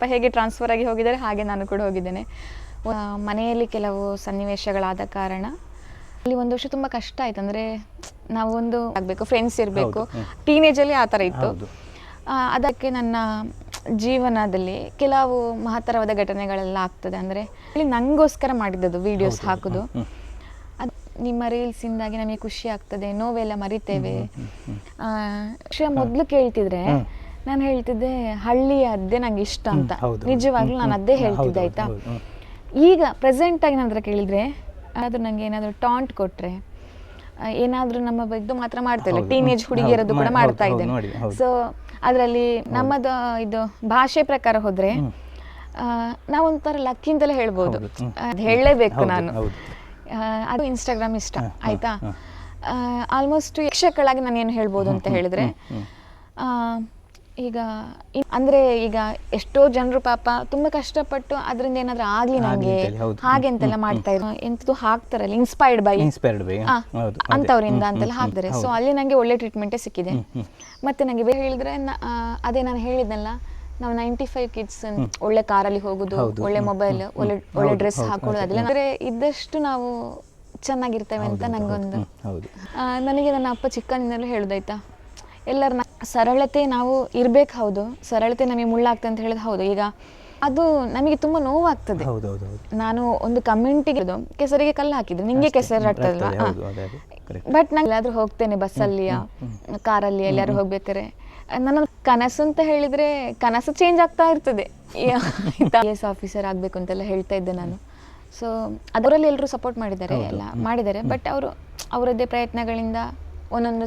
ಅಪ್ಪ ಹೇಗೆ ಟ್ರಾನ್ಸ್ಫರ್ ಆಗಿ ಹೋಗಿದ್ದಾರೆ ಹಾಗೆ ನಾನು ಕೂಡ ಹೋಗಿದ್ದೇನೆ. ಮನೆಯಲ್ಲಿ ಕೆಲವು ಸನ್ನಿವೇಶಗಳಾದ ಕಾರಣ ಅಲ್ಲಿ ಒಂದು ವರ್ಷ ತುಂಬ ಕಷ್ಟ ಆಯ್ತು. ಅಂದರೆ ನಾವು ಒಂದು ಆಗಬೇಕು, ಫ್ರೆಂಡ್ಸ್ ಇರಬೇಕು, ಟೀನೇಜಲ್ಲಿ ಆ ಥರ ಇತ್ತು. ಅದಕ್ಕೆ ನನ್ನ ಜೀವನದಲ್ಲಿ ಕೆಲವು ಮಹತ್ತರವಾದ ಘಟನೆಗಳೆಲ್ಲ ಆಗ್ತದೆ. ಅಂದರೆ ಅಲ್ಲಿ ನನಗೋಸ್ಕರ ಮಾಡಿದ್ದದು ವೀಡಿಯೋಸ್ ಹಾಕೋದು. ಅದು ನಿಮ್ಮ ರೀಲ್ಸಿಂದಾಗಿ ನಮಗೆ ಖುಷಿ ಆಗ್ತದೆ, ನೋವೆಲ್ಲ ಮರಿತೇವೆ. ವಿಷಯ ಮೊದಲು ಕೇಳ್ತಿದ್ರೆ ನಾನು ಹೇಳ್ತಿದ್ದೆ ಹಳ್ಳಿಯ ಅದ್ದೇ ನಂಗೆ ಇಷ್ಟ ಅಂತ. ನಿಜವಾಗ್ಲೂ ನಾನು ಅದೇ ಹೇಳ್ತಿದ್ದೆ ಆಯ್ತಾ. ಈಗ ಪ್ರೆಸೆಂಟಾಗಿ ನನ್ನ ಹತ್ರ ಕೇಳಿದರೆ ಅದು ನನಗೆ ಏನಾದರೂ ಟಾಂಟ್ ಕೊಟ್ಟರೆ, ಏನಾದರೂ ನಮ್ಮ ಬಗ್ಗೆ ಮಾತ್ರ ಮಾಡ್ತಾ ಇಲ್ಲ, ಟೀನೇಜ್ ಹುಡುಗಿಯರದ್ದು ಕೂಡ ಮಾಡ್ತಾ ಇದ್ದೇನೆ. ಸೊ ಅದರಲ್ಲಿ ನಮ್ಮದು ಇದು ಭಾಷೆ ಪ್ರಕಾರ ಹೋದರೆ ನಾವೊಂಥರ ಲಕ್ಕಿ ಅಂತಲೇ ಹೇಳ್ಬೋದು. ಅದು ಹೇಳಲೇಬೇಕು ನಾನು. ಅದು ಇನ್ಸ್ಟಾಗ್ರಾಮ್ ಇಷ್ಟ ಆಯಿತಾ. ಆಲ್ಮೋಸ್ಟ್ ಯಕ್ಷಕಳಾಗಿ ನಾನು ಏನು ಹೇಳ್ಬೋದು ಅಂತ ಹೇಳಿದ್ರೆ, ಈಗ ಅಂದರೆ ಈಗ ಎಷ್ಟೋ ಜನರು ಪಾಪ ತುಂಬ ಕಷ್ಟಪಟ್ಟು ಅದರಿಂದ ಏನಾದರೂ ಆಗಲಿ ನನಗೆ ಹಾಗೆ ಅಂತೆಲ್ಲ ಮಾಡ್ತಾ ಇರೋ ಎಂಥದ್ದು ಹಾಕ್ತಾರಲ್ಲ, ಇನ್ಸ್ಪೈರ್ಡ್ ಬೈ ಅಂಥವ್ರಿಂದ ಅಂತೆಲ್ಲ ಹಾಕ್ತಾರೆ. ಸೊ ಅಲ್ಲಿ ನನಗೆ ಒಳ್ಳೆ ಟ್ರೀಟ್ಮೆಂಟೇ ಸಿಕ್ಕಿದೆ. ಮತ್ತು ನನಗೆ ಬೇರೆ ಹೇಳಿದ್ರೆ ಅದೇ ನಾನು ಹೇಳಿದ್ನಲ್ಲ, ನಾವು 95 ಕಿಡ್ಸ್ ಒಳ್ಳೆ ಕಾರಲ್ಲಿ ಹೋಗೋದು, ಒಳ್ಳೆ ಮೊಬೈಲ್, ಒಳ್ಳೆ ಡ್ರೆಸ್ ಹಾಕೊಳ್ಳೋದು, ಅದೆಲ್ಲ ಅಂದರೆ ಇದ್ದಷ್ಟು ನಾವು ಚೆನ್ನಾಗಿರ್ತೇವೆ ಅಂತ ನನಗೊಂದು. ನನಗೆ ನನ್ನ ಅಪ್ಪ ಚಿಕ್ಕಂದಿನಲ್ಲೂ ಹೇಳೋದಾಯ್ತಾ, ಎಲ್ಲರನ್ನ ಸರಳತೆ ನಾವು ಇರ್ಬೇಕು. ಹೌದು, ಸರಳತೆ ನಮಗೆ ಮುಳ್ಳಾಗ್ತದೆ ಅಂತ ಹೇಳಿದ್ರೆ ಹೌದು. ಈಗ ಅದು ನಮಗೆ ತುಂಬ ನೋವಾಗ್ತದೆ. ನಾನು ಒಂದು ಕಮ್ಯುನಿಟಿಗೆ ಕೆಸರಿಗೆ ಕಲ್ಲು ಹಾಕಿದ್ರೆ ನಿಂಗೆ ಕೆಸರು ಆಗ್ತದಲ್ವಾ. ಬಟ್ ನಾನು ಎಲ್ಲಾದ್ರೂ ಹೋಗ್ತೇನೆ, ಬಸ್ಸಲ್ಲಿಯ ಕಾರಲ್ಲಿ ಎಲ್ಲಾರು ಹೋಗ್ಬೇಕಾರೆ ನನ್ನ ಕನಸು ಅಂತ ಹೇಳಿದ್ರೆ ಕನಸು ಚೇಂಜ್ ಆಗ್ತಾ ಇರ್ತದೆ. IAS ಆಫೀಸರ್ ಆಗಬೇಕು ಅಂತೆಲ್ಲ ಹೇಳ್ತಾ ಇದ್ದೆ ನಾನು. ಸೊ ಅದರಲ್ಲಿ ಎಲ್ಲರೂ ಸಪೋರ್ಟ್ ಮಾಡಿದ್ದಾರೆ, ಎಲ್ಲ ಮಾಡಿದ್ದಾರೆ. ಬಟ್ ಅವರು ಅವರದ್ದೇ ಪ್ರಯತ್ನಗಳಿಂದ ಒಂದೊಂದು